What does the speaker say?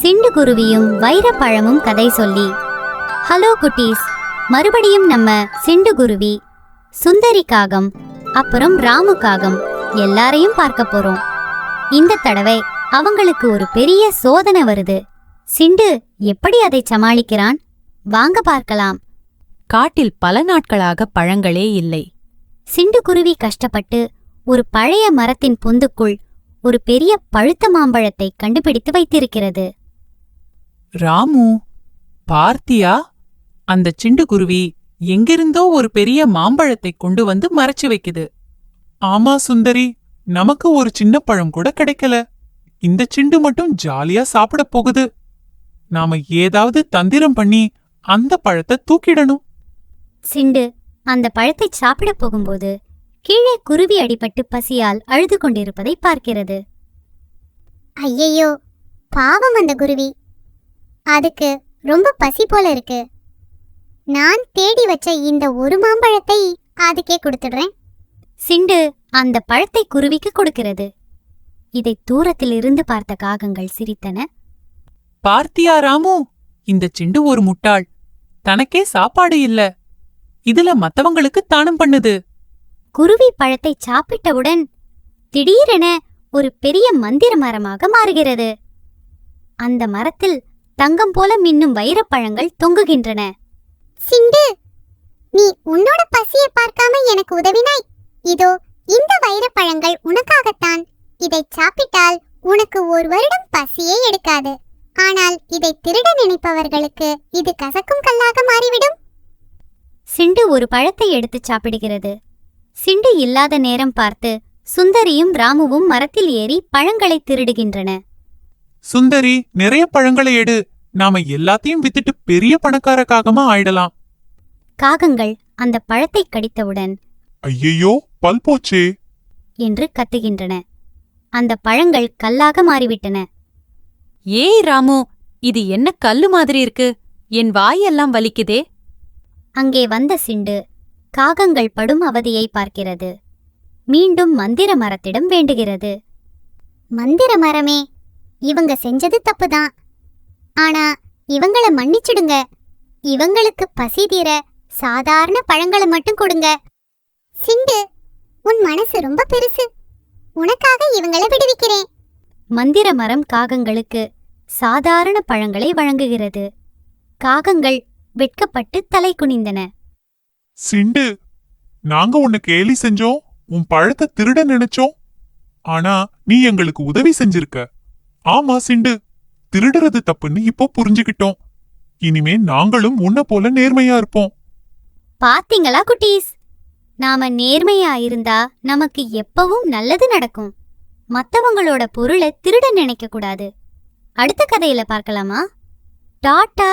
சிண்டுகுருவியும் வைரப்பழமும் கதை சொல்லி. ஹலோ குட்டீஸ், மறுபடியும் நம்ம சிண்டுகுருவி, சுந்தரி காகம், அப்புறம் ராமு காகம் எல்லாரையும் பார்க்க போறோம். இந்த தடவை அவங்களுக்கு ஒரு பெரிய சோதனை வருது. சிண்டு எப்படி அதை சமாளிக்கிறான்? வாங்க பார்க்கலாம். காட்டில் பல நாட்களாக பழங்களே இல்லை. சிண்டுகுருவி கஷ்டப்பட்டு ஒரு பழைய மரத்தின் பொந்துக்குள் ஒரு பெரிய பழுத்த மாம்பழத்தை கண்டுபிடித்து வைத்திருக்கிறது. ராமு, பார்த்தியா? அந்த சிண்டுகுருவி எங்கிருந்தோ ஒரு பெரிய மாம்பழத்தை கொண்டு வந்து மறைச்சு வைக்குது. ஆமா சுந்தரி, நமக்கு ஒரு சின்ன பழம் கூட கிடைக்கல. இந்த சிண்டு மட்டும் ஜாலியா சாப்பிட போகுது. நாம ஏதாவது தந்திரம் பண்ணி அந்த பழத்தை தூக்கிடணும். சிண்டு அந்த பழத்தை சாப்பிட போகும்போது கீழே குருவி அடிபட்டு பசியால் அழுது கொண்டிருப்பதை பார்க்கிறது. ஐயையோ, பாவம் அந்த குருவி. அதுக்கு ரொம்ப பசி போல இருக்கு. நான் தேடி வச்ச இந்த ஒரு மாம்பழத்தை அதுக்கே கொடுத்துடுறேன். சிண்டு அந்த பழத்தை குருவிக்கு கொடுக்கிறது. இதை தூரத்தில் இருந்து பார்த்த காகங்கள் சிரித்தன. பார்த்தியா ராமு, இந்த சிண்டு ஒரு முட்டாள். தனக்கே சாப்பாடு இல்ல, இதுல மத்தவங்களுக்கு தானம் பண்ணுது. குருவி பழத்தை சாப்பிட்டவுடன் திடீரென ஒரு பெரிய மந்திர மரமாக மாறுகிறது. அந்த மரத்தில் தங்கம் போல மின்னும் வைரப்பழங்கள் தொங்குகின்றன. சிண்டு, நீ உன்னோட பசியை பார்க்காம எனக்கு உதவினாய். இதோ இந்த வைரப்பழங்கள் உனக்காகத்தான். இதை சாப்பிட்டால் உனக்கு ஒரு வருடம் பசியே எடுக்காது. ஆனால் இதை திருட நினைப்பவர்களுக்கு இது கசக்கும் கல்லாக மாறிவிடும். சிண்டு ஒரு பழத்தை எடுத்து சாப்பிடுகிறது. சிண்டு இல்லாத நேரம் பார்த்து சுந்தரியும் ராமுவும் மரத்தில் ஏறி பழங்களை திருடுகின்றன. சுந்தரி, நிறைய பழங்களை எடு. நாம எல்லாத்தையும் வித்துட்டு பெரிய பணக்கார காகமா ஆயிடலாம். காகங்கள் அந்த பழத்தை கடித்தவுடன் ஐயையோ, பல் போச்சே என்று கத்துகின்றன. அந்த பழங்கள் கல்லாக மாறிவிட்டன. ஏய் ராமு, இது என்ன கல்லு மாதிரி இருக்கு? என் வாயெல்லாம் வலிக்குதே. அங்கே வந்த சிண்டு காகங்கள் படும் அவதியை பார்க்கிறது. மீண்டும் மந்திர மரத்திடம் வேண்டுகிறது. மந்திர மரமே, இவங்க செஞ்சது தப்புதான். ஆனா இவங்கள மன்னிச்சிடுங்க. இவங்களுக்கு பசி தீர சாதாரண பழங்களை மட்டும் கொடுங்க. சிண்டு, உன் மனசு ரொம்ப பெருசு. உனக்காக இவங்கள விடுவிக்கிறேன். மந்திர மரம் காகங்களுக்கு சாதாரண பழங்களை வழங்குகிறது. காகங்கள் வெட்கப்பட்டு தலை குனிந்தன. சிண்டு, நாங்க உன்னை கேலி செஞ்சோம், உன் பழத்தை திருட நினைச்சோம். ஆனா நீ எங்களுக்கு உதவி செஞ்சிருக்க. ஆமா சிண்டு, திருடுறது தப்புன்னு இப்போ புரிஞ்சுக்கிட்டோம். இனிமே நாங்களும் உன்னை போல நேர்மையா இருப்போம். பாத்தீங்களா குட்டீஸ், நாம நேர்மையா இருந்தா நமக்கு எப்பவும் நல்லது நடக்கும். மத்தவங்களோட பொருளை திருட நினைக்க கூடாது. அடுத்த கதையில பார்க்கலாமா? டாட்டா.